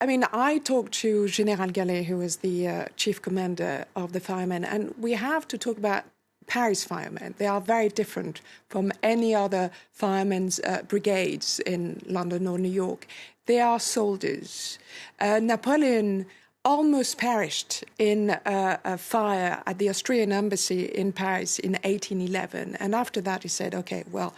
I mean, I talked to General Gallet, who was the chief commander of the firemen, and we have to talk about Paris firemen. They are very different from any other firemen's brigades in London or New York. They are soldiers. Napoleon almost perished in a fire at the Austrian embassy in Paris in 1811. And after that, he said, OK, well,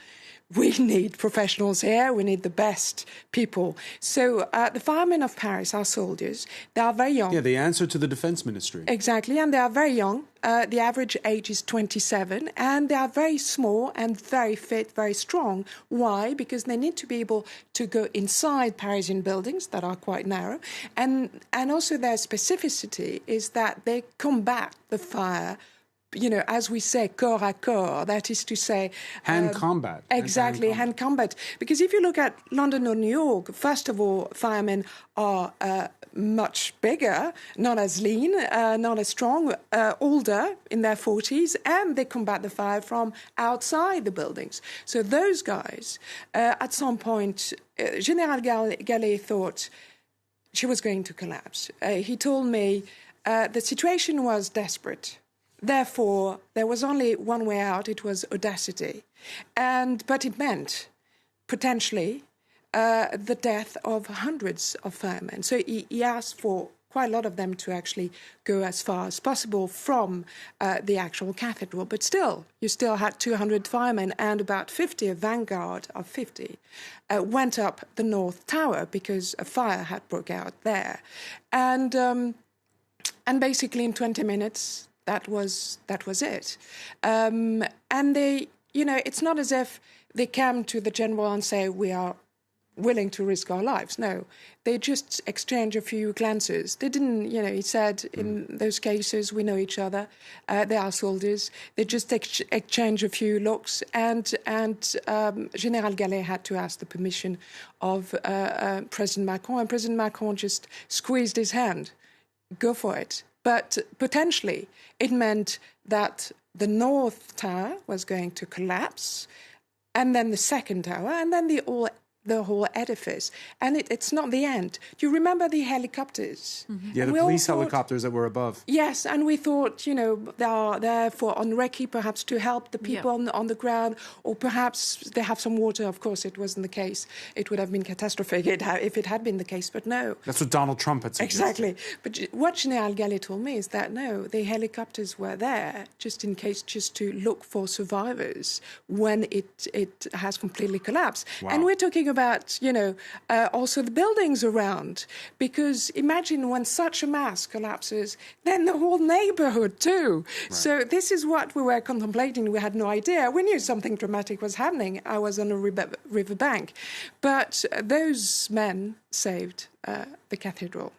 we need professionals here. We need the best people. So the firemen of Paris are soldiers. They are very young. Yeah, they answer to the defense ministry. Exactly, and they are very young. The average age is 27, and they are very small and very fit, very strong. Why? Because they need to be able to go inside Parisian buildings that are quite narrow. And also their specificity is that they combat the fire, you know, as we say, corps à corps, that is to say... Hand combat. Exactly, hand combat. Because if you look at London or New York, first of all, firemen are much bigger, not as lean, not as strong, older, in their 40s, and they combat the fire from outside the buildings. So those guys, at some point, General Gallet thought she was going to collapse. He told me the situation was desperate. Therefore, there was only one way out. It was audacity. But it meant, potentially, the death of hundreds of firemen. So he asked for quite a lot of them to actually go as far as possible from the actual cathedral. But still, you still had 200 firemen, and about 50, a vanguard of 50, went up the North Tower because a fire had broke out there. And basically in 20 minutes... That was it. And they, you know, it's not as if they came to the general and say, we are willing to risk our lives. No, they just exchanged a few glances. They didn't, you know, he said, in those cases, we know each other. They are soldiers. They just exchange a few looks. And General Gallet had to ask the permission of President Macron. And President Macron just squeezed his hand. Go for it. But potentially, it meant that the North Tower was going to collapse, and then the second tower, and then the whole edifice. And it's not the end. Do you remember the helicopters? Mm-hmm. Yeah, the police helicopters that were above. Yes, and we thought, you know, they are there for on recce, perhaps to help the people on the ground, or perhaps they have some water. Of course, it wasn't the case. It would have been catastrophic if it had been the case, but no. That's what Donald Trump had suggested. Exactly. But what General Gallet told me is that, no, the helicopters were there just in case, just to look for survivors when it has completely collapsed. Wow. And we're talking about, you know, also the buildings around. Because imagine when such a mass collapses, then the whole neighborhood too. Right. So this is what we were contemplating. We had no idea. We knew something dramatic was happening. I was on a river bank. But those men saved the cathedral.